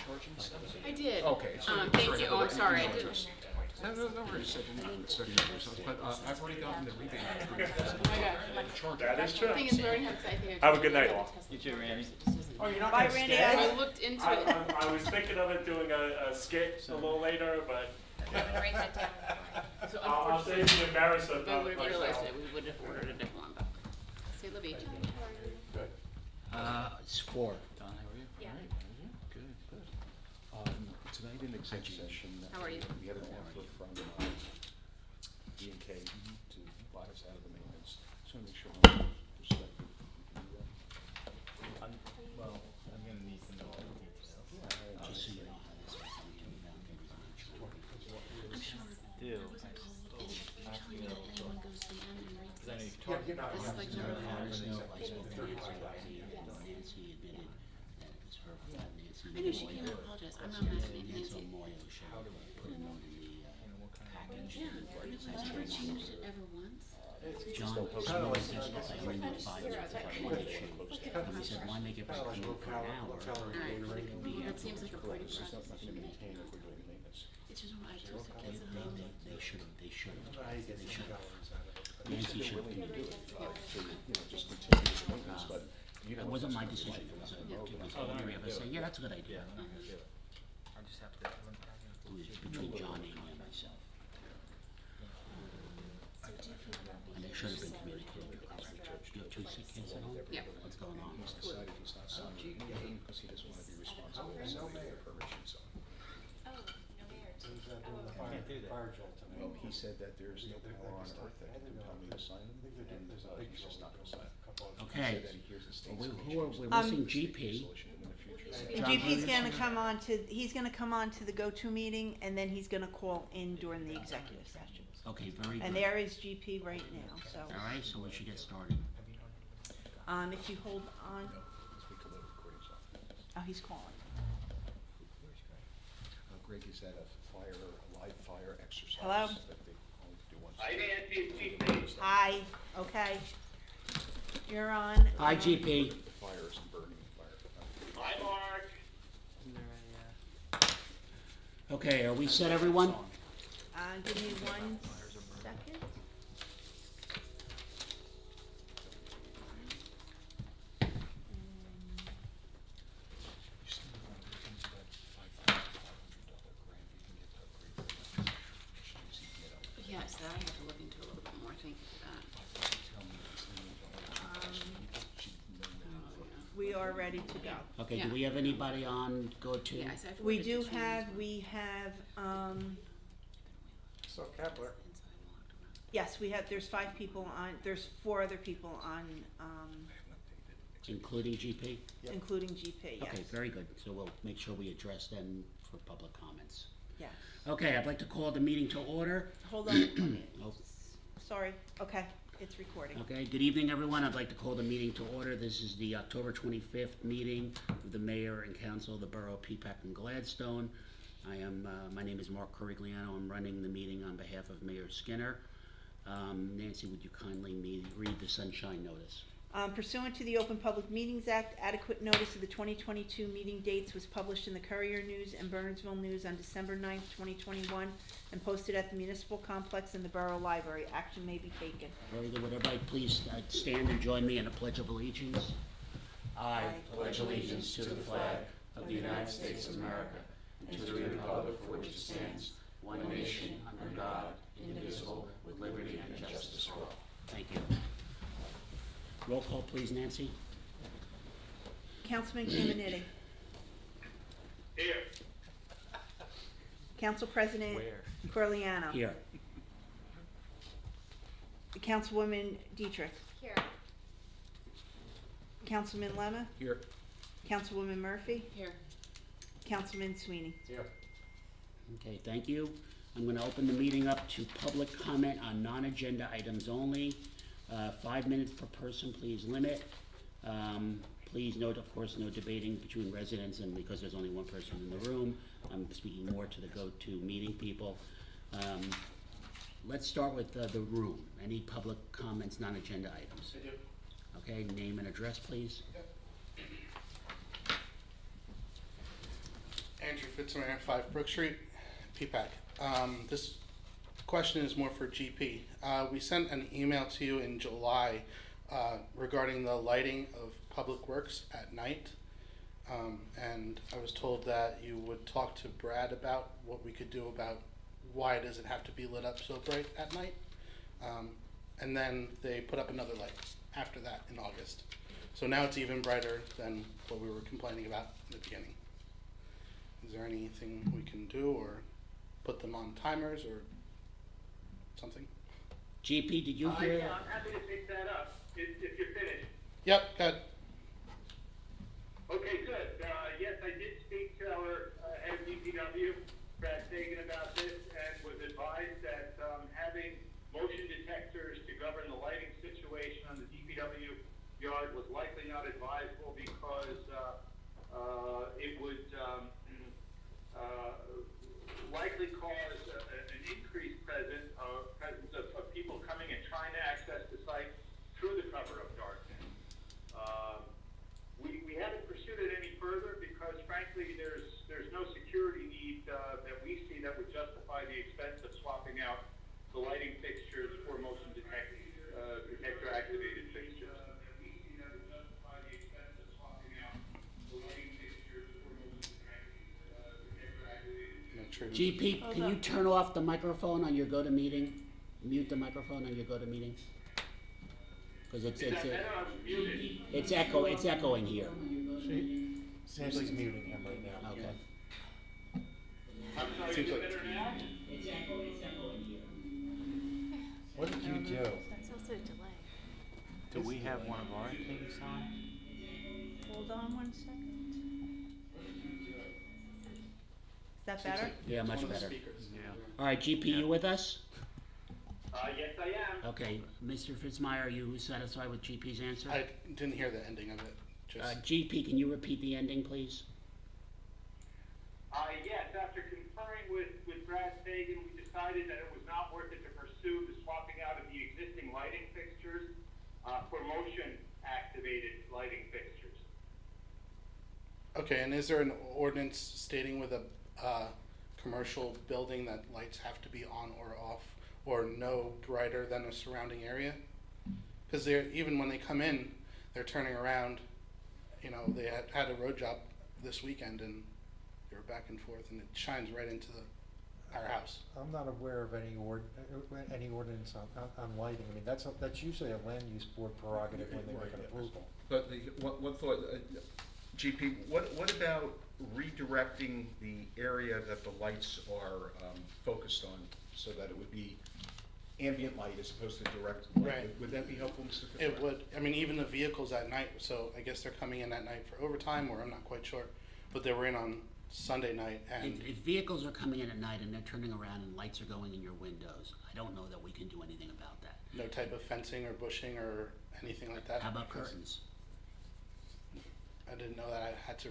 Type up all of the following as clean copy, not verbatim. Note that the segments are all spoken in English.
charging stuff? I did. Okay. So Thank you. Oh, I'm sorry. I didn't. No worries. I didn't expect you to do something, but I've already gotten the rebate. Oh my gosh. That is true. The thing is, we already have to, I think. Have a good night, all. You too, Randy. Oh, you're not Bye, gonna Randy. stay? I looked into it. I was thinking of it doing a skit a little later, but Write that down. So I'll save unfortunately, the embarrassment we of would have realized myself. it. We would have ordered a different one, but. Say the beach. It's 4. Don, how are you? Yeah. All right. Good, good. Tonight in executive session, How are you? we had an offer from E&K to buy us out of the maintenance. Just want to make sure I'm perspective. Well, I'm gonna need to know all the details. Just so you know how this is coming down, I'm sure. Do. I usually that anyone goes to the end and reads Cause I know this. you've talked. This is like number four. Nancy admitted that it was her fault. I know she can't apologize. I'm not mad at Nancy. Nancy Moyle should put a note in the package. Yeah, I mean, I've never changed it ever once. John Snow said yes, I only need 5 minutes if I want to shoot. And we said, why make it for an hour? Alright, It could be that seems like a party It's practice not to nothing to me. maintain if we're doing maintenance. It's just when I told the kids at home. They should have. They should have. Nancy They're should have. willing to do it, to, just continue the maintenance, but you It know. wasn't my decision. It was all three of us saying, yeah, that's a good idea. I just have to. It was between John, Amy, and myself. And they should have been communicating. Do you have 2 sick kids at home? Yeah. What's going on? He's decided he's not signing anything because he doesn't want to be responsible for somebody with permission, so. Oh, no mayor. Can't do that. Well, he said that there's no power on earth that can tell me to sign them, and he's just not gonna sign them. Okay. He said that he hears the state's We're missing GP. solution in the future. And John, GP's who- gonna come on to, he's gonna come on to the go-to meeting, and then he's gonna call in during the executive session. Okay, very And good. there is GP right now, so, All right, so we should get started. if you hold on, Let's speak a little recordings off. oh, he's calling. Greg is at a live fire exercise. Hello? That they only do once. Hi, Nancy, Chief Page. Hi, okay. You're on. Hi, GP. The fire isn't burning the fire. Hi, Mark. Okay, are we set, everyone? Give me 1 second. You still want to look into that $5,500 grant you can get to upgrade the shoes you can get up. Yes, that I have to look into a little bit more. I think, Tell me it's in the We are ready to go. Okay, do Yeah. we have anybody on go-to? yes, I We forwarded do to have, James. we have, So Kepler. yes, we have, there's 5 people on, there's 4 other people on, Including GP? including GP, yes. Okay, very good. So we'll make sure we address them for public comments. Yes. Okay, I'd like to call the meeting to order. Hold on, let me- Oh. sorry, okay, it's recording. Okay, good evening, everyone. I'd like to call the meeting to order. This is the October 25th meeting of the Mayor and Council of the Borough of Peapack and Gladstone. My name is Mark Corigliano. I'm running the meeting on behalf of Mayor Skinner. Nancy, would you kindly read the sunshine notice? Pursuant to the Open Public Meetings Act, adequate notice of the 2022 meeting dates was published in the Courier News and Burnsville News on December 9th, 2021, and posted at the Municipal Complex in the Borough Library. Action may be taken. Very good. Would everybody please stand and join me in a pledge of allegiance? I pledge allegiance to the flag of the United States of America and to the republic for which it stands, one nation, under God, indivisible, with liberty and justice for all. Thank you. Roll call, please, Nancy. Councilman Caminiti. Here. Council President Corigliano. Here. Councilwoman Dietrich. Here. Councilman Lemma. Here. Councilwoman Murphy. Here. Councilman Sweeney. Here. Okay, thank you. I'm going to open the meeting up to public comment on non-agenda items only. 5 minutes per person, please limit. Please note, of course, no debating between residents, and because there's only one person in the room, I'm speaking more to the go-to meeting people. Let's start with the room. Any public comments, non-agenda items? Okay, name and address, please. Fitzmyer, 5 Brook Street, Peapack. This question is more for GP. We sent an email to you in July regarding the lighting of public works at night. And I was told that you would talk to Brad about what we could do about why does it have to be lit up so bright at night. And then they put up another light after that in August. So now it's even brighter than what we were complaining about in the beginning. Is there anything we can do, or put them on timers or something? GP, did you hear? Yeah, I'm happy to pick that up if you're finished. Yep, good. Okay, good. Yes, I did speak to our head of DPW, Brad Sagan, about this, and was advised that having motion detectors to govern the lighting situation on the DPW yard was likely not advisable because it would likely cause an increased presence of people coming and trying to access the site through the cover-up darkness. We haven't pursued it any further because, frankly, there's no security need that we see that would justify the expense of swapping out the lighting fixtures for motion detector activated fixtures. GP, can you turn off the microphone on your go-to-meeting? Mute the microphone on your go-to-meeting? Because it's echoing here. Sam's muting him right now. Okay. I'm sorry, Seems is like- it better now? It's echoing here. What did you do? That's also a delay. Do we have one of our things on? Hold on one second. Is that better? Yeah, It's much one of the better. speakers. Yeah. All right, GP, you with us? Yes, I am. Okay, Mr. Fitzmyer, are you satisfied with GP's answer? I didn't hear the ending of it. Just GP, can you repeat the ending, please? Yes, after conferring with Brad Sagan, we decided that it was not worth it to pursue the swapping out of the existing lighting fixtures for motion-activated lighting fixtures. okay. And is there an ordinance stating with a commercial building that lights have to be on or off, or no brighter than the surrounding area? Because they're, even when they come in, they're turning around. You know, they had a road job this weekend and they were back and forth, and it shines right into our house. I'm not aware of any ordinance on lighting. I mean, that's usually a land use board prerogative when they make an approval. But one thought, GP, what about redirecting the area that the lights are focused on so that it would be ambient light as opposed to direct light? Right. Would that be helpful, Mr. Fitzgerald? It would. I mean, even the vehicles at night. So I guess they're coming in at night for overtime, or I'm not quite sure. But they were in on Sunday night, and If vehicles are coming in at night and they're turning around and lights are going in your windows, I don't know that we can do anything about that. no type of fencing or bushing or anything like that. How about because curtains? I didn't know that I had to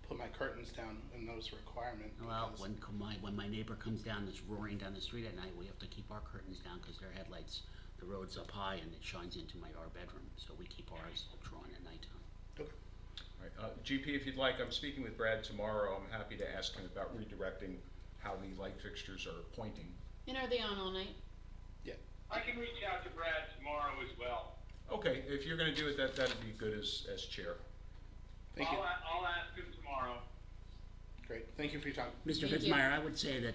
put my curtains down, and that was a requirement. Well, because- when my neighbor comes down, that's roaring down the street at night, we have to keep our curtains down because their headlights, the road's up high and it shines into our bedroom, so we keep ours drawn at nighttime. Okay. All right, GP, if you'd like, I'm speaking with Brad tomorrow. I'm happy to ask him about redirecting how the light fixtures are pointing. And are they on all night? Yeah. I can reach out to Brad tomorrow as well. Okay, if you're gonna do it, that'd be good as chair. Thank you. I'll ask him tomorrow. Great. Thank you for your time. Mr. Thank you. Fitzmyer, I would say that,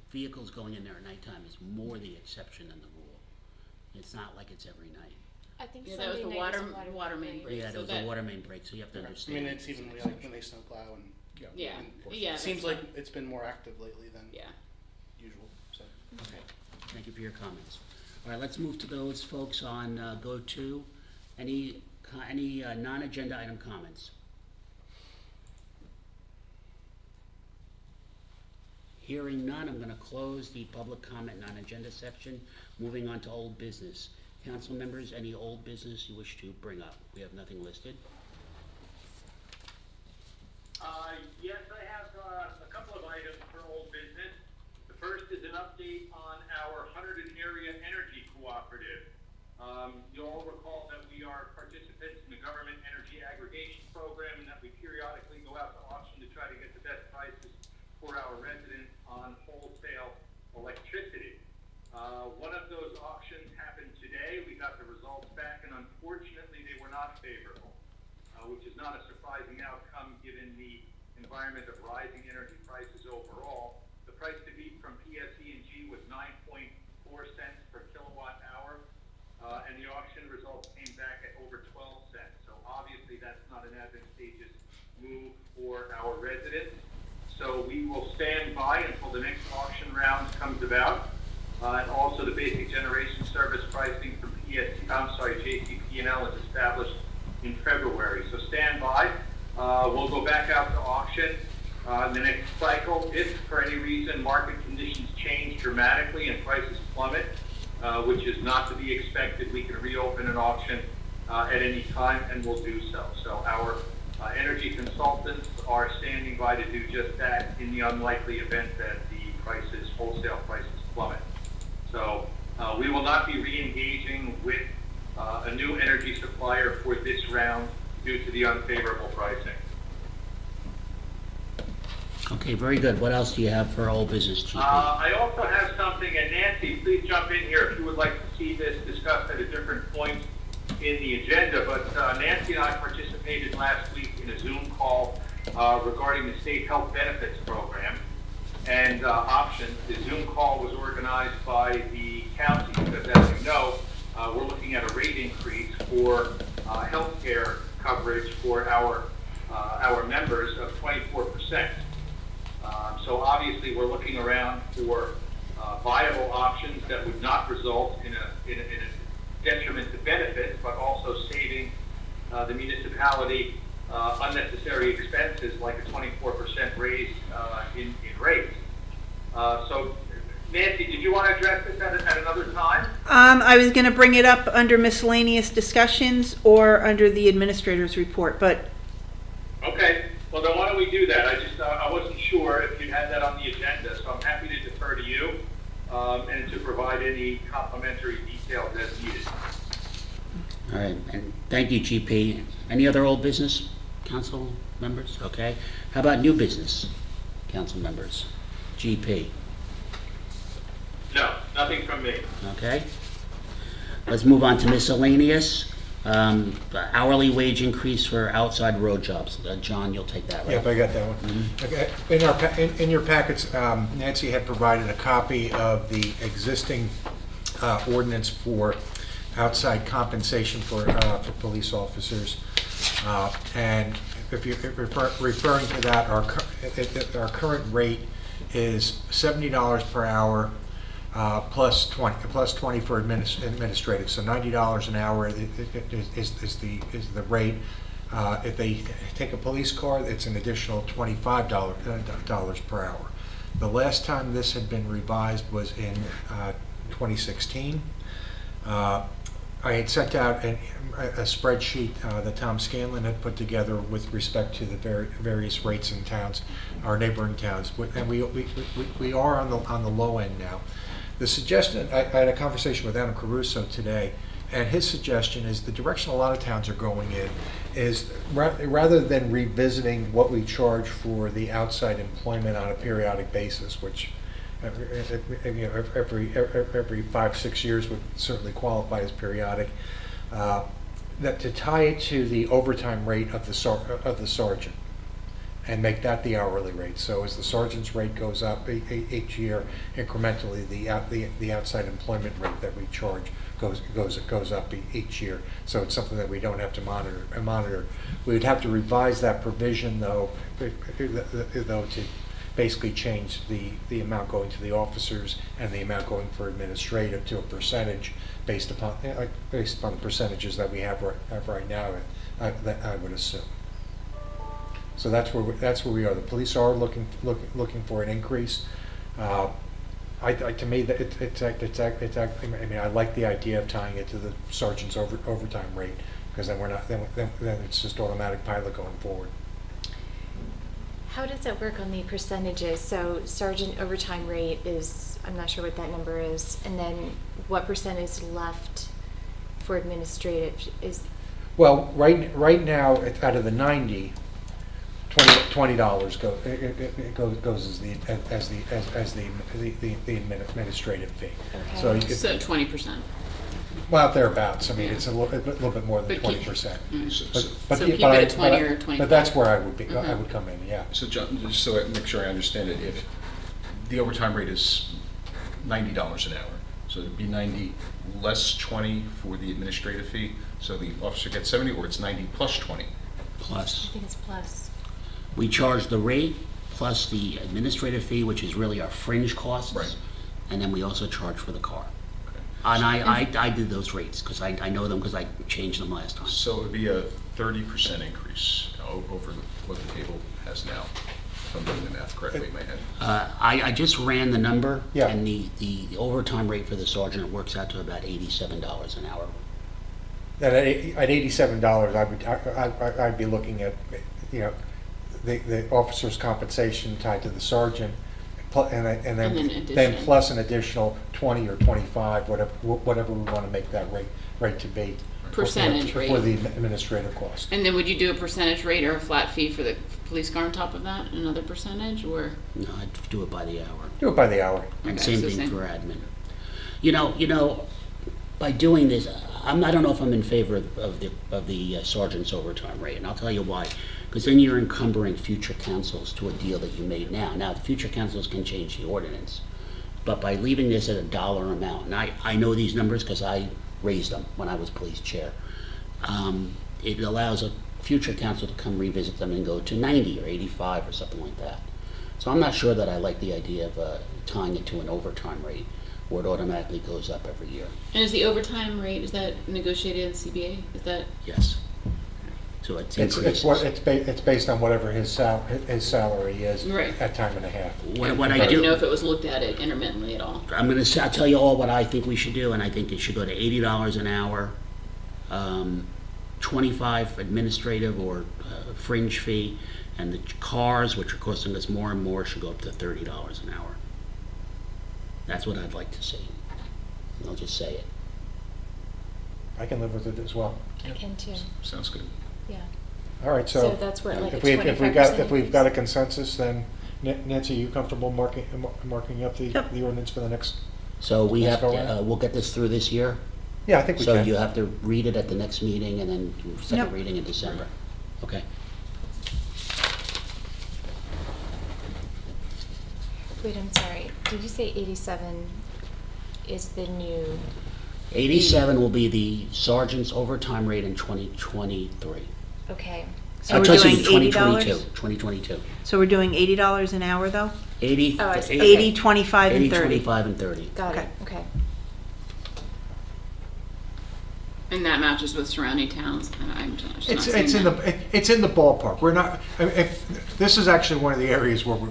vehicles going in there at nighttime is more the exception than the rule. It's not like it's every night. I think Yeah, that was Sunday the night is water- a water main break. break. Yeah, so there was a that- water main break, so you have to I understand. mean, it's even an like when exception. they snowplow, and Yeah, and yeah. it seems that's like it's been more active lately than Yeah. usual. So. Okay, thank you for your comments. All right, let's move to those folks on go-to. Any non-agenda item comments? Hearing none, I'm gonna close the public comment non-agenda section. Moving on to old business. Council members, any old business you wish to bring up? We have nothing listed. Yes, I have a couple of items for old business. The first is an update on our Hunterdon Area Energy Cooperative. You'll all recall that we are participants in the government energy aggregation program and that we periodically go out to auction to try to get the best prices for our residents on wholesale electricity. One of those auctions happened today. We got the results back, and unfortunately, they were not favorable, which is not a surprising outcome given the environment of rising energy prices overall. The price to beat from PSE&G was 9.4 cents per kilowatt hour, and the auction results came back at over 12 cents. So obviously, that's not an advantageous move for our residents. So we will stand by until the next auction round comes about. And also the basic generation service pricing from JCP&L is established in February. So stand by. We'll go back out to auction in the next cycle. If for any reason market conditions change dramatically and prices plummet, which is not to be expected, we can reopen an auction at any time, and we'll do so. So our energy consultants are standing by to do just that in the unlikely event that the wholesale prices plummet. So we will not be re-engaging with a new energy supplier for this round due to the unfavorable pricing. Okay, very good. What else do you have for old business, GP? I also have something, and Nancy, please jump in here if you would like to see this discussed at a different point in the agenda. But Nancy and I participated last week in a Zoom call regarding the state health benefits program and options. The Zoom call was organized by the county because, as you know, we're looking at a rate increase for health care coverage for our members of 24%. So obviously, we're looking around for viable options that would not result in a detriment to benefits, but also saving the municipality unnecessary expenses like a 24% raise in rates. So, Nancy, did you want to address this at another time? I was gonna bring it up under miscellaneous discussions or under the administrator's report, but Okay, well then why don't we do that? I wasn't sure if you had that on the agenda, so I'm happy to defer to you and to provide any complimentary details as needed. All right, and thank you, GP. Any other old business, council members? Okay. How about new business, council members? GP. No, nothing from me. Okay. Let's move on to miscellaneous. Hourly wage increase for outside road jobs. John, you'll take that, right? Yep, I got that one. Okay, in your packets, Nancy had provided a copy of the existing ordinance for outside compensation for police officers. And if you're referring to that, our current rate is $70 per hour plus 20 for administrative. So $90 an hour is the rate. If they take a police car, it's an additional $25 per hour. The last time this had been revised was in 2016. I had sent out a spreadsheet that Tom Scanlon had put together with respect to the various rates in towns, our neighboring towns, and we are on the low end now. The suggestion, I had a conversation with Adam Caruso today, and his suggestion is the direction a lot of towns are going in is rather than revisiting what we charge for the outside employment on a periodic basis, which every 5-6 years would certainly qualify as periodic, that to tie it to the overtime rate of the sergeant and make that the hourly rate. So as the sergeant's rate goes up each year, incrementally the outside employment rate that we charge goes up each year. So it's something that we don't have to monitor. We would have to revise that provision though to basically change the amount going to the officers and the amount going for administrative to a percentage based upon the percentages that we have right now. That I would assume. So that's where we are. The police are looking for an increase. To me, it's I mean, I like the idea of tying it to the sergeant's overtime rate because then then it's just automatic pilot going forward. How does that work on the percentages? So sergeant overtime rate is, I'm not sure what that number is, and then what percent is left for administrative? Well, right now, out of the 90, $20 goes as the administrative fee. So you could, So 20%. well, thereabouts, I mean, Yeah. it's a little bit more than But keep- 20%. So- But, so- but So yeah, keep but it I- at 20 or but 25. that's where I would be, I Mhm. would come in, yeah. So John, just so I make sure I understand it, if the overtime rate is $90 an hour, so it'd be 90 less 20 for the administrative fee, so the officer gets 70, or it's 90 plus 20? I Plus, think it's plus. we charge the rate plus the administrative fee, which is really our fringe costs. Right. And then we also charge for the car. Okay. And I did those rates, because I know them, because I changed them last time. So it would be a 30% increase over what the table has now, if I'm doing the math correctly in my head. I just ran the number. Yeah. And the overtime rate for the sergeant works out to about $87 an hour. And at $87, I'd be looking at, you know, the officer's compensation tied to the sergeant, and And then then addition. plus an additional 20 or 25, whatever we want to make that rate to be. Percentage For rate. the administrative cost. And then would you do a percentage rate or a flat fee for the police car on top of that, another percentage, or? No, I'd do it by the hour. Do it by the hour. And Okay, same so thing same. for admin. You know, by doing this, I don't know if I'm in favor of the sergeant's overtime rate, and I'll tell you why. Because then you're encumbering future councils to a deal that you made now. Now, the future councils can change the ordinance, but by leaving this at a dollar amount, and I know these numbers because I raised them when I was police chair, it allows a future council to come revisit them and go to 90 or 85 or something like that. So I'm not sure that I like the idea of tying it to an overtime rate, where it automatically goes up every year. And is the overtime rate, is that negotiated in CBA? Is that, Yes. So it's increases. It's based on whatever his salary is Right. at time and a half. What I I didn't do, know if it was looked at it intermittently at all. I'll tell you all what I think we should do, and I think it should go to $80 an hour, 25 administrative or fringe fee, and the cars, which are costing us more and more, should go up to $30 an hour. That's what I'd like to see. I'll just say it. I can live with it as well. I can too, Sounds good. yeah. All right, So that's what, like a 25% if we've increase? got a consensus, then Nancy, you comfortable marking up the Yep. the ordinance for the next? So we Let's have, go around. we'll get this through this year? Yeah, I think we So can. you have to read it at the next meeting and then second Yep. reading in December? Okay. Wait, I'm sorry, did you say 87 is the new, 87 will be the sergeant's overtime rate in 2023. okay, So we're Excuse me, doing $80? 2022. So we're doing $80 an hour, though? 80, Oh, I see. 80, 25, and 30. 25, and 30. got it, Okay. okay. And that matches with surrounding towns, and I'm just not It's seeing in that. it's in the ballpark. We're not, this is actually one of the areas where we're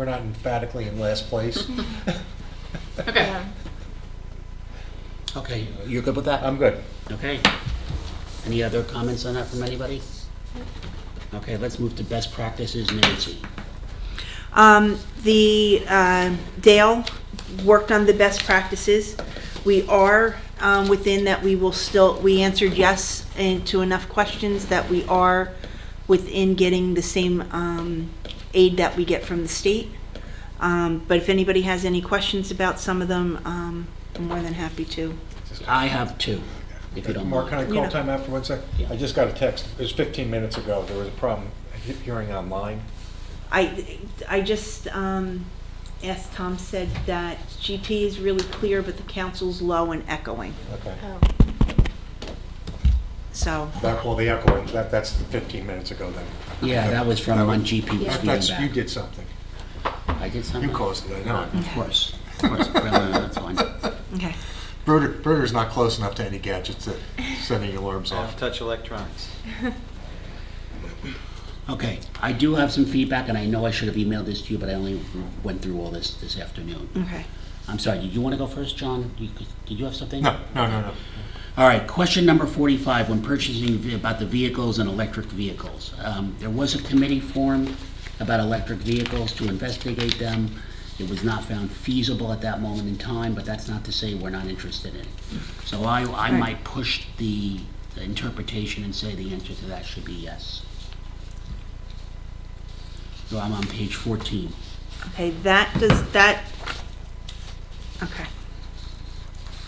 not emphatically in last place. Okay. Yeah. Okay, you're good with that? I'm good. Okay. Any other comments on that from anybody? Okay, let's move to best practices, Nancy. Dale worked on the best practices. We are within that. We answered yes to enough questions that we are within getting the same aid that we get from the state. But if anybody has any questions about some of them, I'm more than happy to. I have two, if you don't Mark, can I mind. call Yeah. time out for 1 second? Yeah. I just got a text. It was 15 minutes ago. There was a problem hearing online. I just asked Tom, said that GP is really clear, but the council's low and echoing. Okay. Oh, So, Well, the echoing, that's 15 minutes ago then. Yeah, that was from when GP was feeding That's, you back. did something. I did something? You caused it, I know. Of course, of course. Well, no, that's fine. okay. Bruder's not close enough to any gadgets to set any alarms I off. don't touch electronics. Okay, I do have some feedback, and I know I should have emailed this to you, but I only went through all this afternoon. Okay. I'm sorry, did you want to go first, John? Did you have something? No. All right, question number 45, when purchasing about the vehicles and electric vehicles. There was a committee formed about electric vehicles to investigate them. It was not found feasible at that moment in time, but that's not to say we're not interested in it. So I might push the interpretation and say the answer to that should be yes. So I'm on page 14. Okay, okay.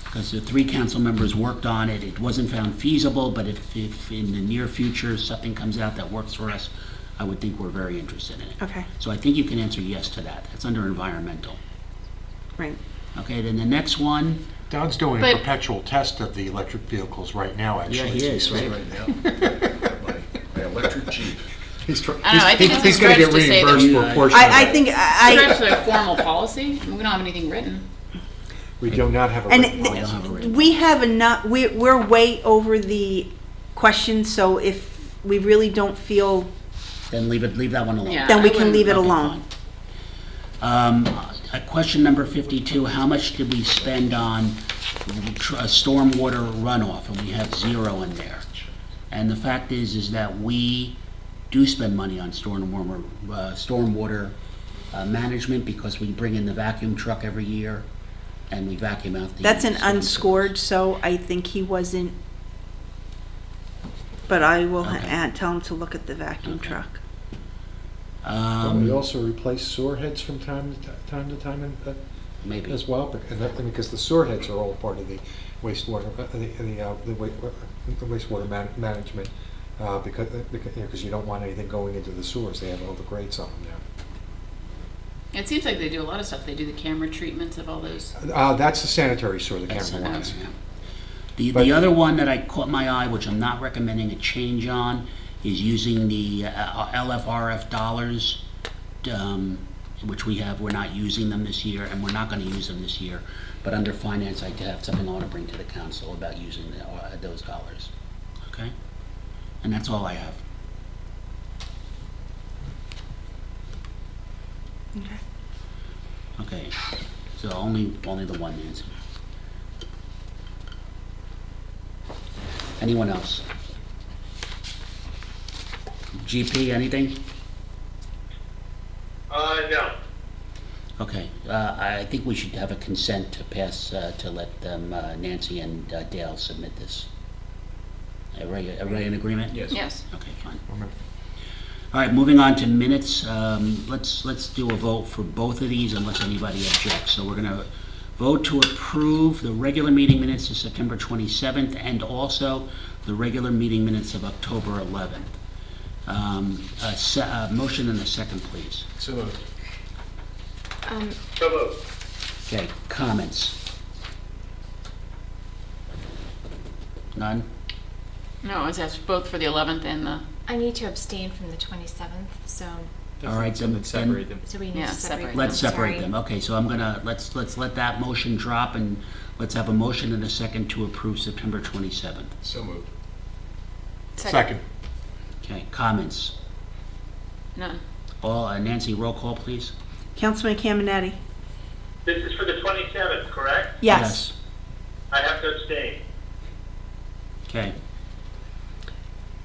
Because the 3 council members worked on it, it wasn't found feasible, but if in the near future something comes out that works for us, I would think we're very interested in it. Okay, So I think you can answer yes to that. That's under environmental. right. Okay, then the next one, Don's doing a But- perpetual test of the electric vehicles right now, actually. yeah, he is, right? My electric Jeep. He's trying, I don't know, I think it's a he's gonna get stretch to say that reimbursed for a portion of I that. think, Stretch to a formal policy, we don't have anything written. We do not have a and written policy. we have enough, we're way over the questions, so if we really don't feel, Then leave that one alone. Yeah. then we I can leave it Okay, alone. fine. Question number 52, how much did we spend on stormwater runoff? And we have 0 in there. And the fact is that we do spend money on stormwater management because we bring in the vacuum truck every year and we vacuum out the. That's an storm unscored, so I think he wasn't, but I will Okay. tell him to look at the vacuum Okay. truck. Don't we also replace sewer heads from time to time Maybe. as well? Because the sewer heads are all part of the wastewater, the wastewater management, because you don't want anything going into the sewers. They have all the grates on them It seems like they do a lot of stuff, they do the camera treatments of all those. now. That's the sanitary sewer, the That's camera it, ones. okay. The But- other one that I caught my eye, which I'm not recommending a change on, is using the LFRF dollars, which we're not using them this year, and we're not gonna use them this year. But under finance, I have something I wanna bring to the council about using those dollars, okay? And that's all I have. Okay, so only the one, Nancy. Anyone else? GP, anything? No. Okay, I think we should have a consent to pass, to let them, Nancy and Dale submit this. Everybody in agreement? Yes. Yes. Okay, fine. All right, moving on to minutes, let's do a vote for both of these unless anybody objects. So we're gonna vote to approve the regular meeting minutes of September 27th and also the regular meeting minutes of October 11th. A motion and a second, please. So moved. So moved. Okay, comments? None? No, it's both for the 11th and the, I need to abstain from the 27th, so All right, then, so we need Yeah, to separate separate them. let's separate Sorry. them. Okay, so I'm gonna, let's let that motion drop and let's have a motion and a second to approve September 27th. So moved. Second. Okay, comments? none. All, Nancy, roll call, please. Councilman Caminetti? This is for the 27th, correct? Yes. I have to abstain. Okay,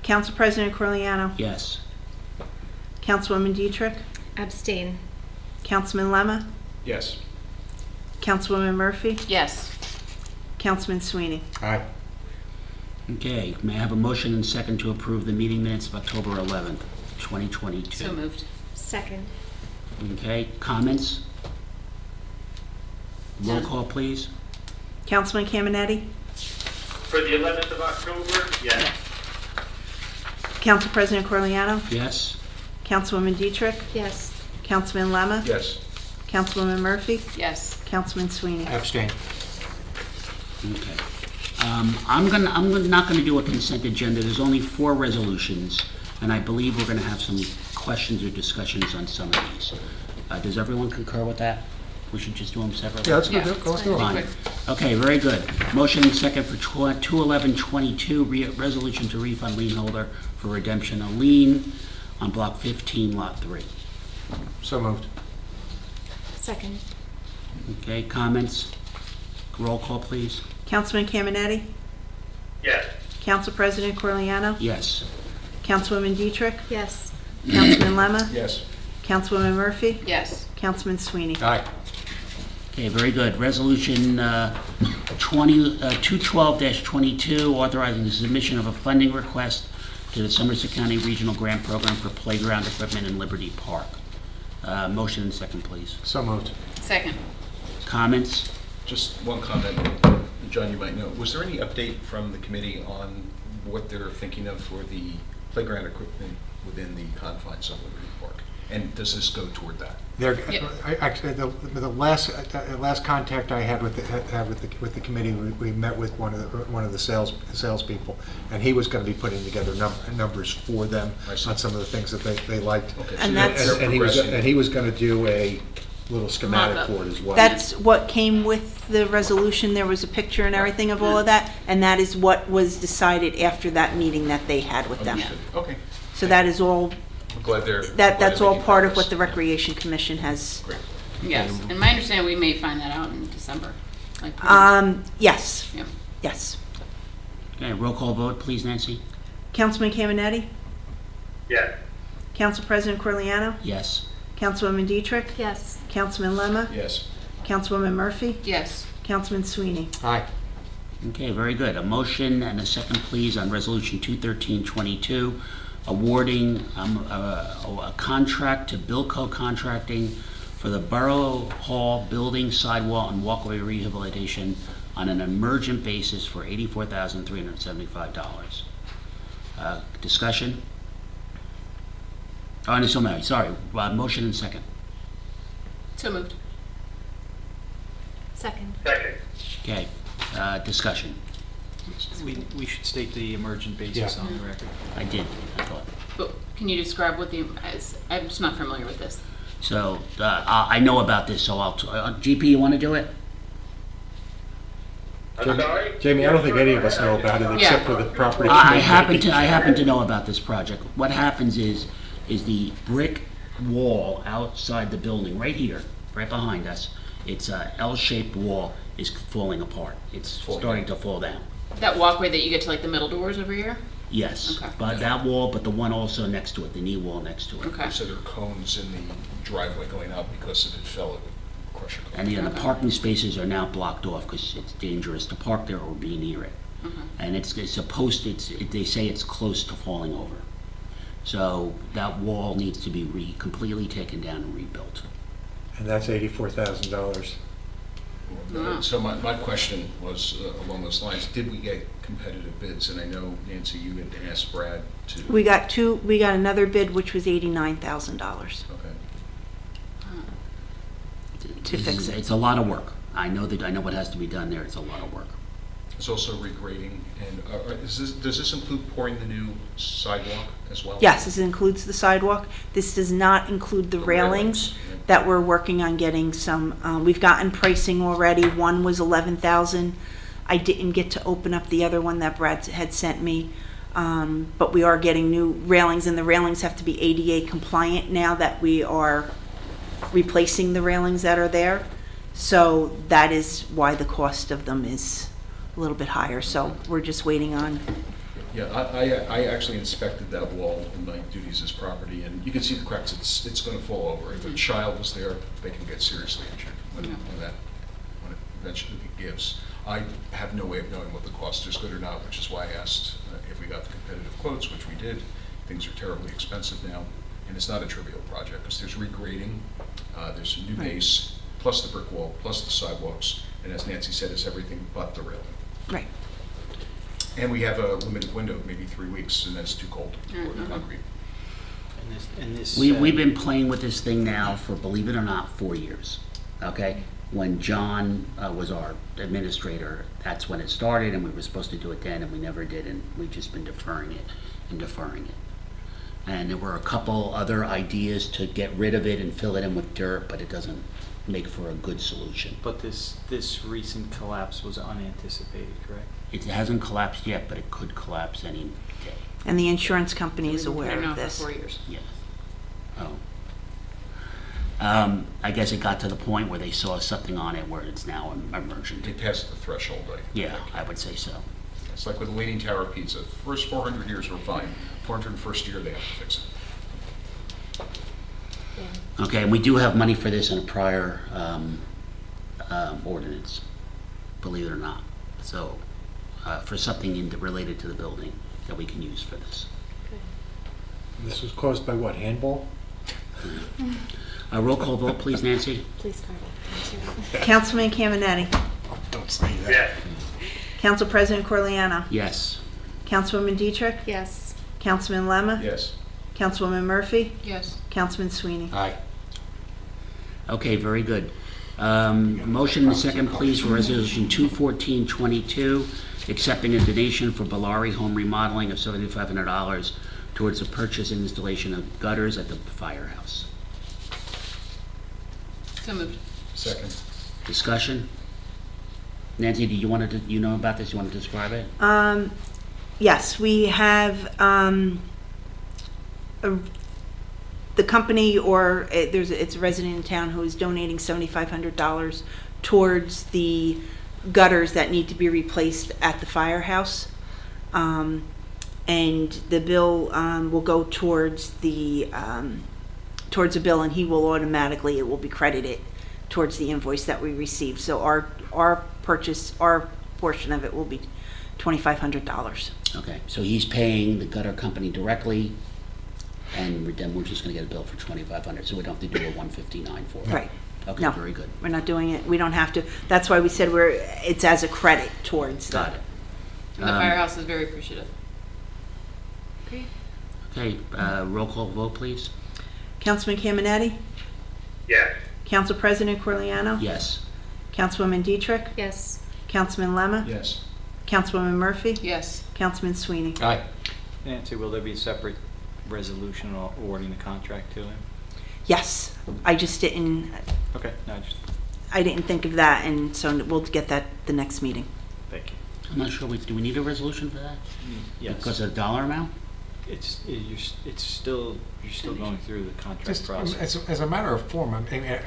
Council President Corliano? yes. Councilwoman Dietrich? Abstain. Councilman Lemma? Yes. Councilwoman Murphy? Yes. Councilman Sweeney? Aye. Okay, may I have a motion and second to approve the meeting minutes of October 11th, 2022? So moved. Second. Okay, comments? Roll None. call, please. Councilman Caminetti? For the 11th of October, yes. Council President Corliano? Yes? Councilwoman Dietrich? Yes. Councilman Lemma? Yes. Councilwoman Murphy? Yes. Councilman Sweeney? Abstain. Okay. I'm not gonna do a consent agenda. There's only 4 resolutions, and I believe we're gonna have some questions or discussions on some of these. Does everyone concur with that? We should just do them separately? Yeah, that's Yeah, good. Go that's through Fine. it. Okay, very good. Motion and second for 2/11/22, resolution to refund lien holder for redemption of lien on block 15, lot 3. So moved. Second. Okay, comments? Roll call, please. Councilman Caminetti? Yes. Council President Corliano? Yes. Councilwoman Dietrich? Yes. Councilman Lemma? Yes. Councilwoman Murphy? Yes. Councilman Sweeney? Aye. Okay, very good. Resolution 212-22, authorizing the submission of a funding request to the Somerset County Regional Grant Program for playground equipment in Liberty Park. Motion and second, please. So moved. Second. Comments? Just one comment, John, you might know, was there any update from the committee on what they're thinking of for the playground equipment within the confines of Liberty Park? And does this go toward that? There, Yep. actually, the last contact I had with the committee, we met with one of the salespeople, and he was going to be putting together numbers for them I see. on some of the things that they liked. Okay, And so that's- they're progressing. And he was going to do a little schematic Mock-up. for it as well. That's what came with the resolution, there was a picture and everything of all of that, and that is what was decided after that meeting that they had with them. Understood. Okay, So that is all, I'm glad they're. that's all making part of progress. what the Recreation Commission has. Great. Yes, and my understanding, we may find that out in December. Like, Yes, yeah. yes. Okay, roll call vote, please, Nancy. Councilman Caminetti, Yes. Council President Corliano, Yes. Councilwoman Dietrich, Yes. Councilman Lemma, Yes. Councilwoman Murphy, Yes. Councilman Sweeney. Aye. Okay, very good. A motion and a second, please, on Resolution 213-22, awarding a contract to Bilco Contracting for the Borough Hall building, sidewall, and walkway rehabilitation on an emergent basis for $84,375. Discussion? Oh, no, sorry, motion and second. So moved. Second. Second. Okay, discussion. We should state the emergent basis Yeah. on the record. I did, I thought. But can you describe what I'm just not familiar with this. So, I know about this, so GP, you wanna do it? I'm sorry? Jamie, I don't think any of us know about it except Yeah. for the property. I committee. happen to know about this project. What happens is the brick wall outside the building, right here, right behind us, it's a L-shaped wall, is falling apart. It's Falling starting to fall down. That walkway that you get to like the middle doors over here? Yes, Okay. but that wall, but the one also next to it, the knee wall next to it. Okay. So there are cones in the driveway going out because if it fell, it would crush a And cone. the parking spaces are now blocked off because it's dangerous to park there or be near it. And they say it's close to falling over. So that wall needs to be completely taken down and rebuilt. And that's $84,000. Wow. So my question was along those lines, did we get competitive bids? And I know, Nancy, you had asked Brad to. We got another bid, which was $89,000 Okay. to fix it. It's a lot of work. I know what has to be done there. It's a lot of work. There's also regrading, and does this include pouring the new sidewalk as well? Yes, this includes the sidewalk. This does not include the railings yeah. that we're working on getting some, we've gotten pricing already. One was 11,000. I didn't get to open up the other one that Brad had sent me. But we are getting new railings, and the railings have to be ADA compliant now that we are replacing the railings that are there. So that is why the cost of them is a little bit higher. So we're just waiting on. Yeah, I actually inspected that wall in my duties as property, and you can see the cracks. It's going to fall over. If a child was there, they can get seriously injured when it eventually gives. I have no way of knowing what the cost is, good or not, which is why I asked if we got the competitive quotes, which we did. Things are terribly expensive now, and it's not a trivial project because there's regrading, there's a new base, plus the brick wall, plus the sidewalks, and as Nancy said, it's everything but the railing. Right. And we have a limited window, maybe 3 weeks, and that's too cold for the Mhm. concrete. And this. We've been playing with this thing now for, believe it or not, 4 years. Okay? When John was our administrator, that's when it started, and we were supposed to do it then, and we never did, and we've just been deferring it and deferring it. And there were a couple other ideas to get rid of it and fill it in with dirt, but it doesn't make for a good solution. But this recent collapse was unanticipated, correct? It hasn't collapsed yet, but it could collapse any day. And the insurance company is aware I know of for this. 4 years. Yes. Oh. I guess it got to the point where they saw something on it where it's now emergent. They passed the threshold, I think. Yeah, I would say so. It's like with the Leaning Tower pizza. First 400 years were fine. 401st year, they have to fix it. Okay, and we do have money for this in a prior ordinance. believe it or not. So, for something related to the building that we can use for this. This was caused by what, handball? Roll call vote, please, Nancy? Please, Carla. Councilman Caminetti, Don't say that. Yes. Council President Corleano, Yes. Councilwoman Dietrich, Yes. Councilman Lemma, Yes. Councilwoman Murphy, Yes. Councilman Sweeney. Aye. Okay, very good. Motion and second, please, for Resolution 21422, accepting a donation for Bellari Home Remodeling of $7,500 towards the purchase and installation of gutters at the firehouse. So moved. Second. Discussion? Nancy, do you want to, you know about this? You want to describe it? Yes, we have, the company or it's a resident in town who is donating $7,500 towards the gutters that need to be replaced at the firehouse. And the bill, will go towards the bill, and he will automatically, it will be credited towards the invoice that we receive. So our portion of it will be $2,500. Okay, so he's paying the gutter company directly, and then we're just gonna get a bill for $2,500, so we don't have to do a $159 for it. Right. Okay, No. very good. We're not doing it, we don't have to, that's why we said it's as a credit towards the. Got it. The firehouse is very appreciative. Okay, roll call vote, please. Councilman Caminetti, Yes. Council President Corleano, Yes. Councilwoman Dietrich, Yes. Councilman Lemma, Yes. Councilwoman Murphy, Yes. Councilman Sweeney. Aye. Nancy, will there be a separate resolution awarding the contract to him? Yes, I just didn't, Okay, no, just, I didn't think of that, and so we'll get that the next meeting. thank you. I'm not sure, do we need a resolution for that? Yes. Because of the dollar amount? You're still going through the contract Just process. as a matter of form, I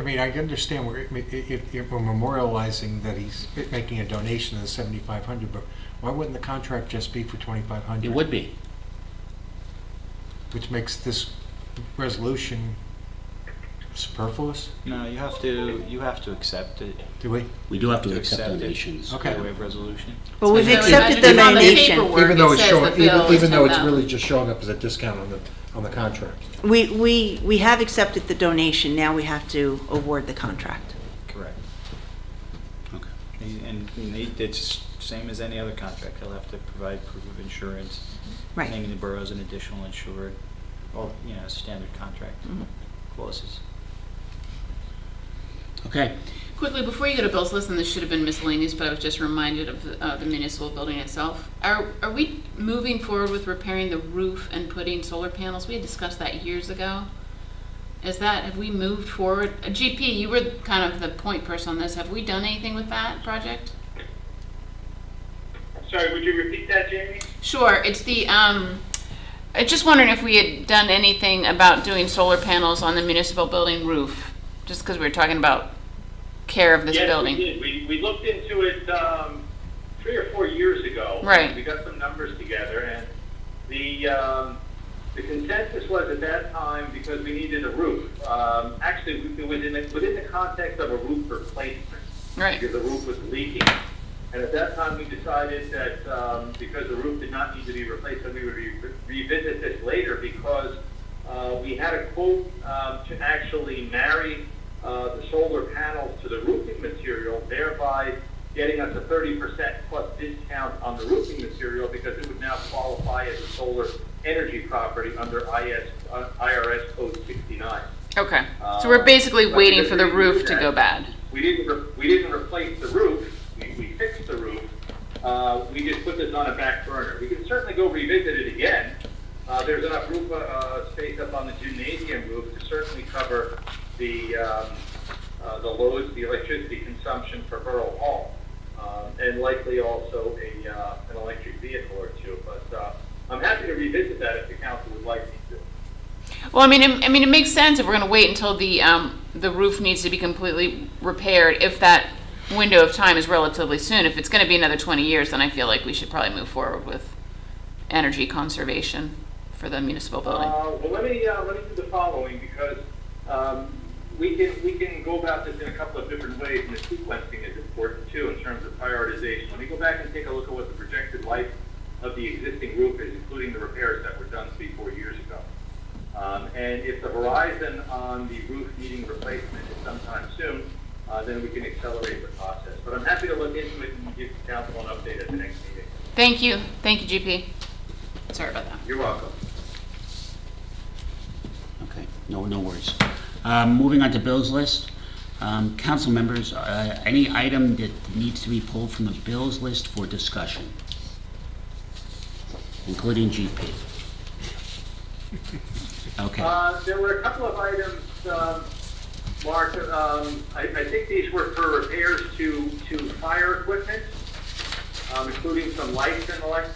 mean, I understand we're memorializing that he's making a donation of the $7,500, but why wouldn't the contract just be for $2,500? It would be. Which makes this resolution superfluous, No, you have to accept it. do we? We do have to To accept accept it. donations. Okay. By way of resolution. Well, we've So accepted the imagine on the donation. paperwork, Even though it it's says showing, the bill is even though it's $10,000. really just showing up as a discount on the contract. We have accepted the donation, now we have to award the contract. Correct. Okay. And it's same as any other contract. He'll have to provide proof of insurance. Right. Naming the borough as an additional insured, all, standard contract Mhm. clauses. Okay, Quickly, before you go to bills, listen, this should have been miscellaneous, but I was just reminded of the municipal building itself. Are we moving forward with repairing the roof and putting solar panels? We had discussed that years ago. Have we moved forward? GP, you were kind of the point person on this. Have we done anything with that project? Sorry, would you repeat that, Jamie? Sure, it's I just wondering if we had done anything about doing solar panels on the municipal building roof, just because we were talking about care of this building. Yes, we did. We looked into it 3 or 4 years ago. Right. We got some numbers together, and the consensus was at that time, because we needed a roof. Actually, it was within the context of a roof replacement. Right. Because the roof was leaking. And at that time, we decided that because the roof did not need to be replaced, that we would revisit this later, because we had a quote to actually marry the solar panels to the roofing material, thereby getting us a 30% plus discount on the roofing material, because it would now qualify as a solar energy property under IRS Code 69. Okay, so we're basically but waiting because for the we roof did to that, go bad. We didn't replace the roof. We fixed the roof. We just put this on a back burner. We can certainly go revisit it again. There's enough roof space up on the gymnasium roof to certainly cover the loads, the electricity consumption for Borough Hall, and likely also an electric vehicle or two. But I'm happy to revisit that if the council would like me to. Well, I mean, it makes sense if we're going to wait until the roof needs to be completely repaired. If that window of time is relatively soon, if it's going to be another 20 years, then I feel like we should probably move forward with energy conservation for the municipal building. Well, let me do the following, because we can go about this in a couple of different ways, and the sequencing is important. important too, in terms of prioritization. Let me go back and take a look at what the projected life of the existing roof is, including the repairs that were done 3-4 years ago. And if the horizon on the roof needing replacement is sometime soon, then we can accelerate the process. But I'm happy to look into it and give council an update at the next meeting. Thank you, GP. Sorry about that. You're welcome. Okay, no worries. Moving on to bills list. Council members, any item that needs to be pulled from the bills list for discussion, including GP. Okay. There were a couple of items, Mark, I think these were for repairs to fire equipment, including some lights and the like.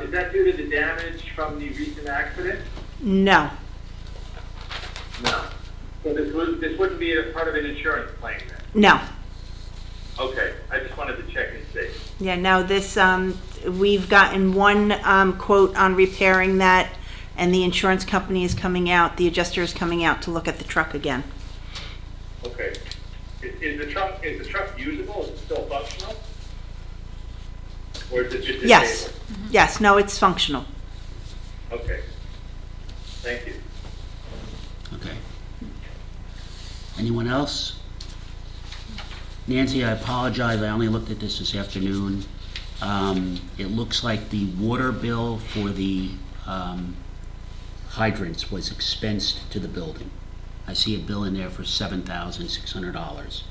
Is that due to the damage from the recent accident? No. No. So this wouldn't be a part of an insurance claim then? No. Okay, I just wanted to check and see. Yeah, no, this, we've gotten one, quote on repairing that, and the insurance company is coming out, the adjuster is coming out to look at the truck again. Okay. Is the truck usable? Is it still functional? Or is it just Yes, disabled? yes, no, it's functional. Okay. Thank you. Okay. Anyone else? Nancy, I apologize, I only looked at this afternoon. It looks like the water bill for the hydrants was expensed to the building. I see a bill in there for $7,600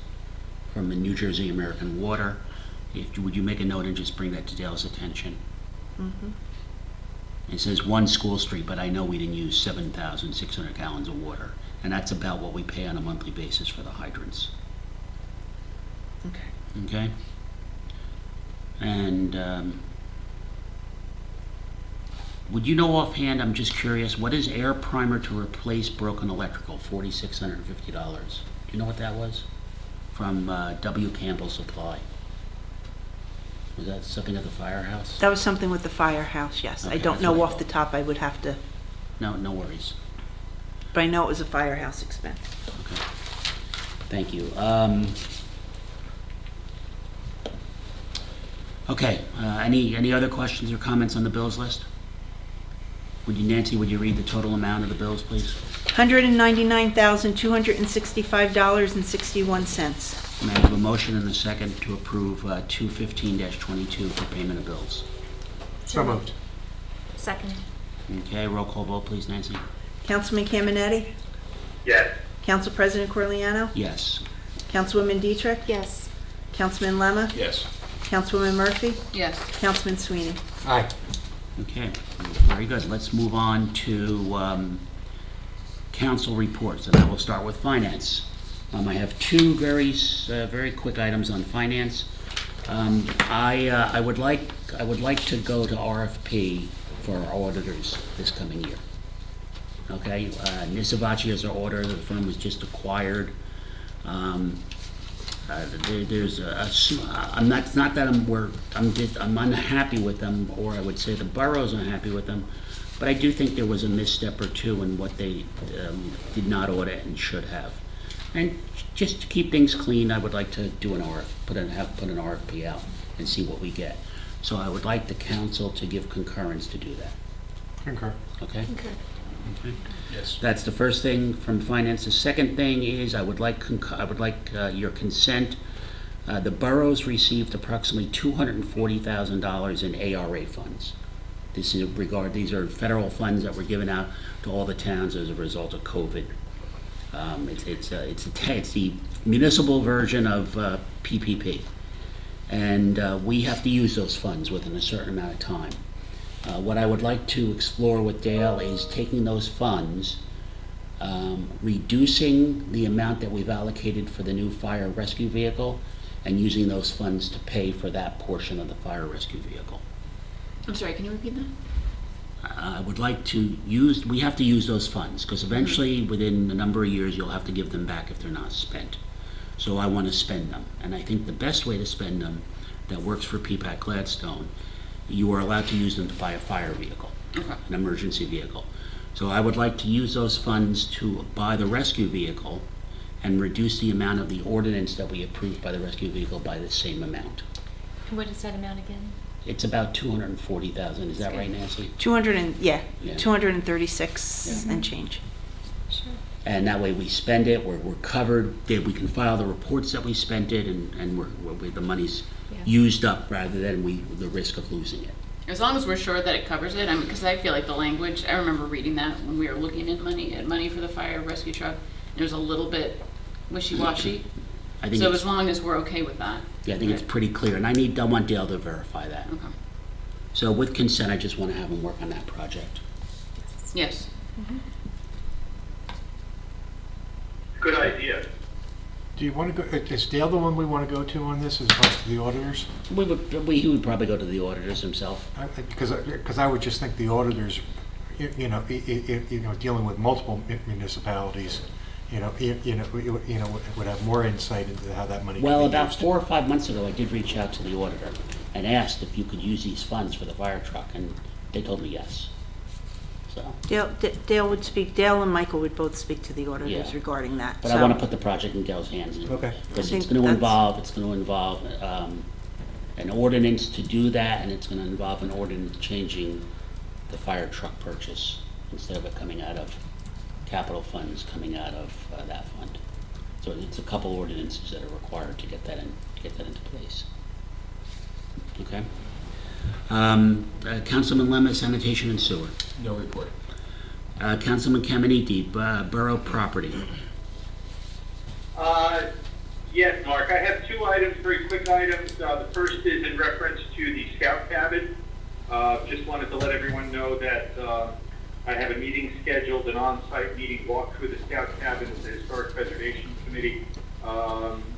from the New Jersey American Water. Would you make a note and just bring that to Dale's attention? It says one school street, but I know we didn't use 7,600 gallons of water. And that's about what we pay on a monthly basis for the hydrants. Okay. Okay? And would you know offhand, I'm just curious, what is air primer to replace broken electrical? $4,650. Do you know what that was? From W. Campbell Supply. Was that something at the firehouse? That was something with the firehouse, yes. I Okay, don't that's know what I off the thought. top, I would have to, No worries. but I know it was a firehouse expense. Okay. Thank you. Okay, any other questions or comments on the bills list? Nancy, would you read the total amount of the bills, please? $199,265.61. May I have a motion and a second to approve 215-22 for payment of bills? So moved. Second. Okay, roll call vote, please, Nancy. Councilman Caminetti? Yes. Council President Corliano? Yes. Councilwoman Dietrich? Yes. Councilman Lemma? Yes. Councilwoman Murphy? Yes. Councilman Sweeney? Aye. Okay, very good. Let's move on to council reports, and I will start with finance. I have two very quick items on finance. I would like to go to RFP for our auditors this coming year. Okay, Nisavachi is our auditor. The firm was just acquired. I'm unhappy with them, or I would say the borough's unhappy with them, but I do think there was a misstep or two in what they did not audit and should have. And just to keep things clean, I would like to do an put an RFP out and see what we get. So I would like the council to give concurrence to do that. Concur. Okay? Okay. Okay. Yes. That's the first thing from finance. The second thing is I would like your consent. The boroughs received approximately $240,000 in ARA funds. These are federal funds that were given out to all the towns as a result of COVID. It's the municipal version of PPP, and we have to use those funds within a certain amount of time. What I would like to explore with Dale is taking those funds, reducing the amount that we've allocated for the new fire rescue vehicle, and using those funds to pay for that portion of the fire rescue vehicle. I'm sorry, can you repeat that? I would like to we have to use those funds, because eventually, within a number of years, you'll have to give them back if they're not spent. So I want to spend them, and I think the best way to spend them that works for Peapack Gladstone, you are allowed to use them to buy a fire vehicle, an emergency vehicle. So I would like to use those funds to buy the rescue vehicle and reduce the amount of the ordinance that we approved by the rescue vehicle by the same amount. What is that amount again? It's about 240,000, is that right, Nancy? 236 Yeah. and change. Sure. And that way we spend it, we're covered, we can file the reports that we spent it, and the money's Yeah. used up rather than the risk of losing it. As long as we're sure that it covers it, I mean, because I feel like the language, I remember reading that when we were looking at money for the fire rescue truck, it was a little bit wishy-washy. I think So it's, as long as we're okay with that. yeah, I think it's pretty clear, and I want Dale to verify that. Okay. So with consent, I just want to have him work on that project. Yes. Good idea. Do you want to go, is Dale the one we want to go to on this as opposed to the auditors? He would probably go to the auditors himself. Because I would just think the auditors, dealing with multiple municipalities, would have more insight into how that money can be used. Well, about 4 or 5 months ago, I did reach out to the auditor and asked if you could use these funds for the fire truck, and they told me yes. So, Dale and Michael would both speak to the auditors Yeah. regarding that. but I want to put the project in Dale's hands. Okay. Because I it's think going to that's- involve an ordinance to do that, and it's going to involve an ordinance changing the fire truck purchase instead of it coming out of capital funds, coming out of that fund. So it's a couple ordinances that are required to get that into place. Okay. Councilman Lemma, sanitation and sewer. No report. Councilman Caminiti, borough property. Yes, Mark, I have two items, very quick items. The first is in reference to the scout cabin. Just wanted to let everyone know that I have a meeting scheduled, an on-site meeting, walk through the scout cabin with the Historic Preservation Committee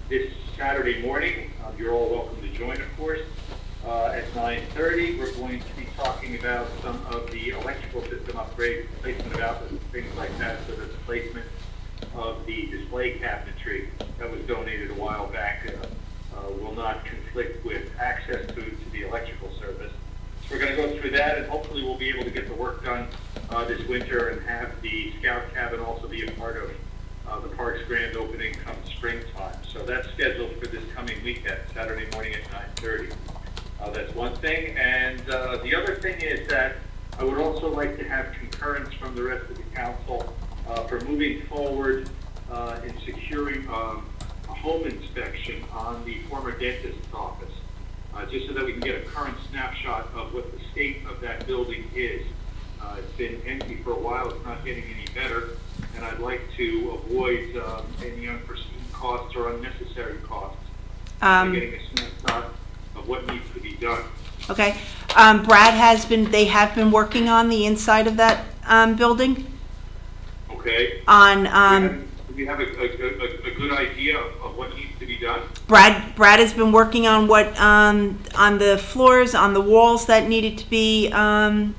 this Saturday morning. You're all welcome to join, of course. At 9:30, we're going to be talking about some of the electrical system upgrades, placement of outlets, things like that, so that the placement of the display cabinetry that was donated a while back will not conflict with access to the electrical service. So we're going to go through that, and hopefully we'll be able to get the work done this winter and have the scout cabin also be a part of the park's grand opening come springtime. So that's scheduled for this coming weekend, Saturday morning at 9:30. That's one thing, and the other thing is that I would also like to have concurrence from the rest of the council for moving forward in securing a home inspection on the former dentist's office, just so that we can get a current snapshot of what the state of that building is. It's been empty for a while, it's not getting any better, and I'd like to avoid any unforeseen costs or unnecessary costs by getting a snapshot of what needs to be done. Okay. They have been working on the inside of that building. Okay? On, Do you have a good idea of what needs to be done? Brad has been working on what, on the floors, on the walls that needed to be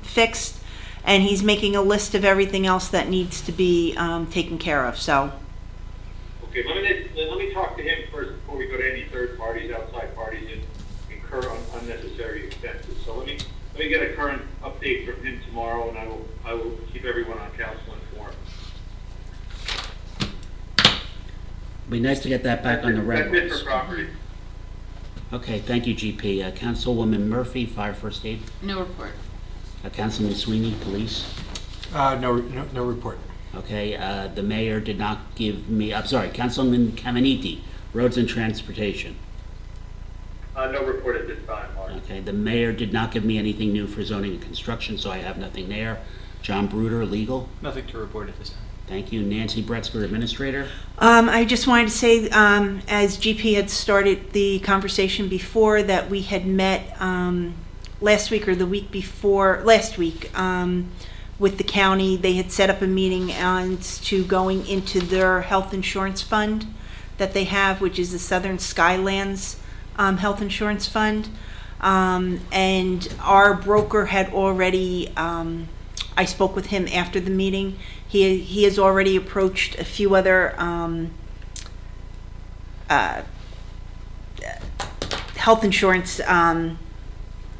fixed, and he's making a list of everything else that needs to be taken care of, so. Okay, let me talk to him first before we go to any third parties, outside parties, and incur unnecessary expenses. So let me get a current update from him tomorrow, and I will keep everyone on council informed. It'd be nice to get that back on the That's it records. for property. Okay, thank you, GP. Councilwoman Murphy, Fire First Aid. No report. Councilman Sweeney, Police. No report. Okay, the mayor did not give me, I'm sorry, Councilman Caminiti, Roads and Transportation. No report at this time, Mark. Okay, the mayor did not give me anything new for zoning and construction, so I have nothing there. John Bruder, Legal. Nothing to report at this time. Thank you. Nancy Bretzker, Administrator. I just wanted to say, as GP had started the conversation before, that we had met last week or the week before, last week, with the county. They had set up a meeting as to going into their health insurance fund that they have, which is the Southern Skylands Health Insurance Fund. And our broker had already, I spoke with him after the meeting. He has already approached a few other health insurance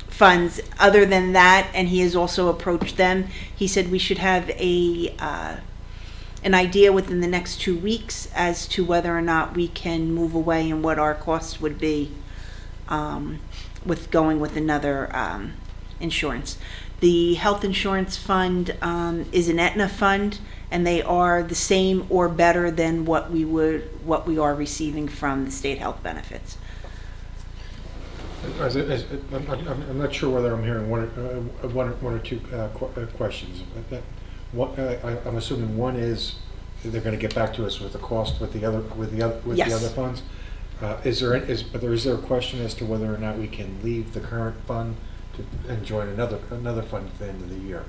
funds other than that, and he has also approached them. He said we should have an an idea within the next 2 weeks as to whether or not we can move away and what our costs would be with going with another insurance. The health insurance fund is an Aetna fund, and they are the same or better than what we are receiving from the state health benefits. I'm not sure whether I'm hearing one or two questions. I'm assuming one is they're going to get back to us with the cost with the other Yes. funds. Is there a question as to whether or not we can leave the current fund and join another fund at the end of the year?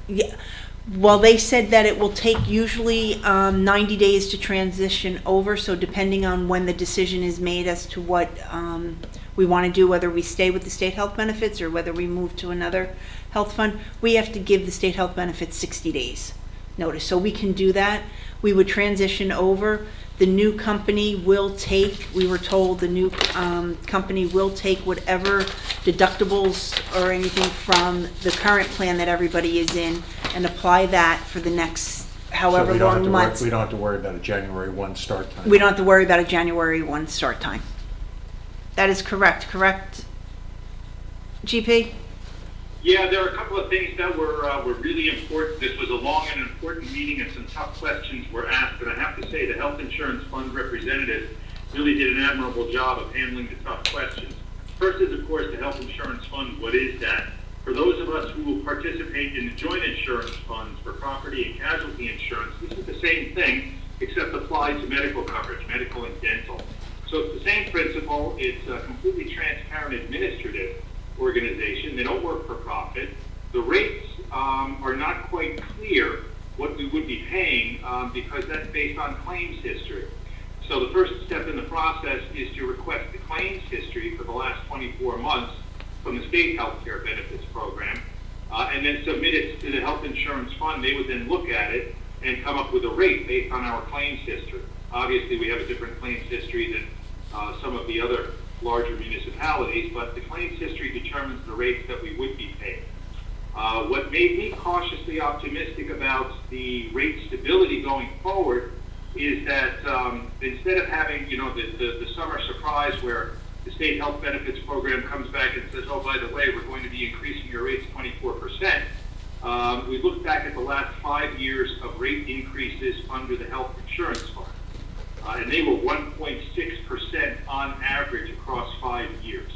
Yeah. Well, they said that it will take usually 90 days to transition over, so depending on when the decision is made as to what we want to do, whether we stay with the state health benefits or whether we move to another health fund, we have to give the state health benefits 60 days notice. So we can do that. We would transition over. The new company will take, we were told the new company will take whatever deductibles or anything from the current plan that everybody is in and apply that for the next however long months. We don't have to worry about a January 1 start time. We don't have to worry about a January 1 start time. That is correct, GP? Yeah, there are a couple of things that were really important. This was a long and important meeting, and some tough questions were asked. And I have to say, the Health Insurance Fund representatives really did an admirable job of handling the tough questions. First is, of course, the Health Insurance Fund. What is that? For those of us who will participate in the joint insurance funds for property and casualty insurance, this is the same thing, except applied to medical coverage, medical and dental. So it's the same principle. It's a completely transparent administrative organization. They don't work for profit. The rates are not quite clear what we would be paying because that's based on claims history. So the first step in the process is to request the claims history for the last 24 months from the state health care benefits program and then submit it to the health insurance fund. They would then look at it and come up with a rate based on our claims history. Obviously, we have a different claims history than some of the other larger municipalities, but the claims history determines the rates that we would be paying. What made me cautiously optimistic about the rate stability going forward is that instead of having, the summer surprise where the state health benefits program comes back and says, oh, by the way, we're going to be increasing your rates 24%, we look back at the last 5 years of rate increases under the health insurance fund. And they were 1.6% on average across 5 years.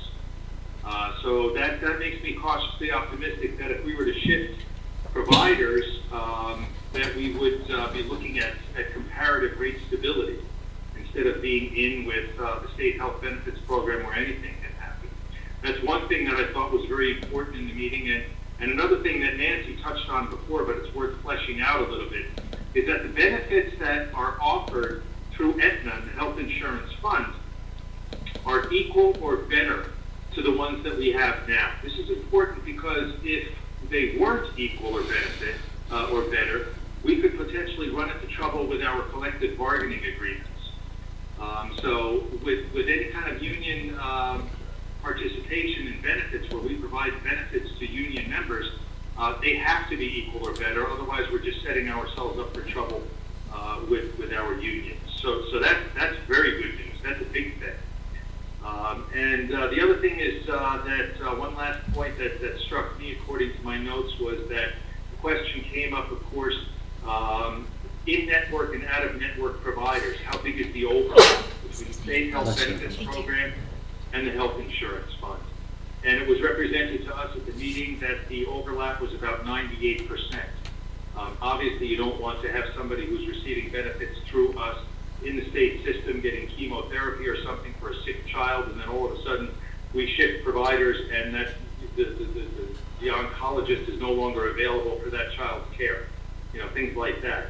So that makes me cautiously optimistic that if we were to shift providers, that we would be looking at comparative rate stability instead of being in with the state health benefits program where anything can happen. That's one thing that I thought was very important in the meeting. And another thing that Nancy touched on before, but it's worth fleshing out a little bit, is that the benefits that are offered through Aetna, the health insurance fund, are equal or better to the ones that we have now. This is important because if they weren't equal or better, we could potentially run into trouble with our collective bargaining agreements. So with any kind of union participation in benefits where we provide benefits to union members, they have to be equal or better. Otherwise, we're just setting ourselves up for trouble with our unions. So that's very good news. That's a big thing. And the other thing is that one last point that struck me according to my notes was that the question came up, of course, in-network and out-of-network providers. How big is the overlap between the state health benefits program and the health insurance fund? And it was represented to us at the meeting that the overlap was about 98%. Obviously, you don't want to have somebody who's receiving benefits through us in the state system getting chemotherapy or something for a sick child, and then all of a sudden we shift providers and that the oncologist is no longer available for that child's care, things like that.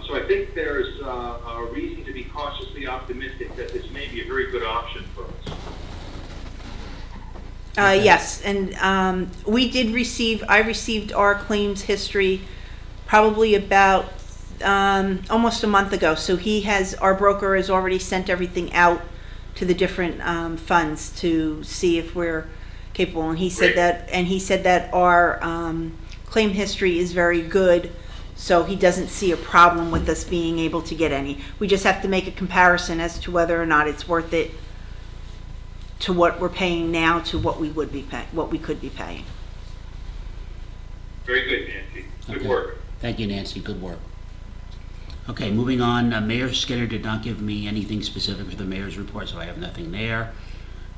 So I think there's a reason to be cautiously optimistic that this may be a very good option for us. Yes, and I received our claims history probably about almost a month ago. So our broker has already sent everything out to the different funds to see if we're capable. And he said that our claim history is very good. So he doesn't see a problem with us being able to get any. We just have to make a comparison as to whether or not it's worth it to what we're paying now to what we would be what we could be paying. Very good, Nancy. Good Okay. work. Thank you, Nancy, good work. Okay, moving on, Mayor Skinner did not give me anything specific for the mayor's report, so I have nothing there.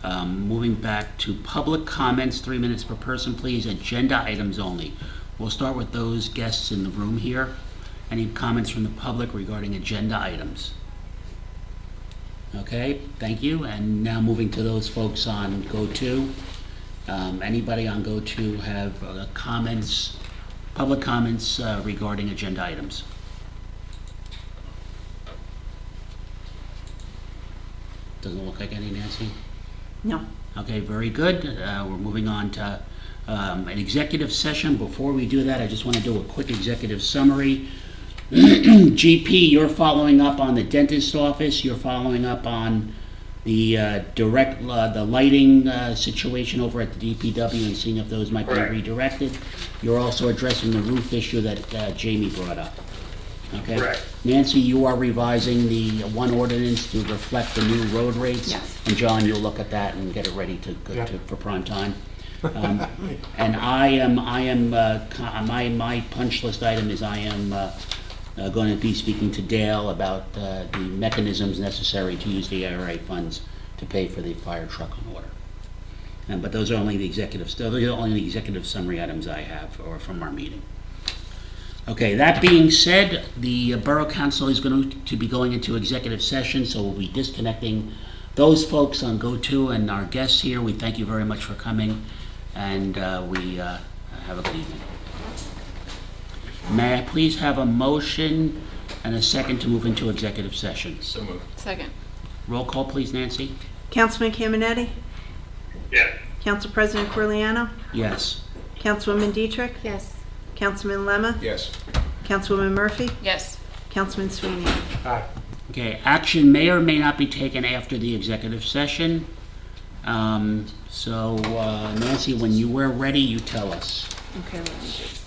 Moving back to public comments, 3 minutes per person, please, agenda items only. We'll start with those guests in the room here. Any comments from the public regarding agenda items? Okay, thank you, and now moving to those folks on GoTo. Anybody on GoTo have comments, public comments regarding agenda items? Doesn't look like any, Nancy? No. Okay, very good. We're moving on to an executive session. Before we do that, I just want to do a quick executive summary. GP, you're following up on the dentist office. You're following up on the the lighting situation over at the DPW and seeing if those might be Correct. redirected. You're also addressing the roof issue that Jamie brought up. Okay? Correct. Nancy, you are revising the one ordinance to reflect the new road rates. Yes. And John, you'll look at that and get it ready to go Yeah. for prime time. And my punch list item is I am going to be speaking to Dale about the mechanisms necessary to use the ARA funds to pay for the fire truck on order. But those are only the executive summary items I have or from our meeting. Okay, that being said, the Borough Council is going to be going into executive session, so we'll be disconnecting those folks on GoTo and our guests here. We thank you very much for coming, and we have a good evening. May I please have a motion and a second to move into executive session? So moved. Second. Roll call, please, Nancy. Councilman Caminetti? Yes. Council President Corliano? Yes. Councilwoman Dietrich? Yes. Councilman Lemma? Yes. Councilwoman Murphy? Yes. Councilman Sweeney? Aye. Okay, action may or may not be taken after the executive session. Nancy, when you were ready, you tell us. Okay, let me just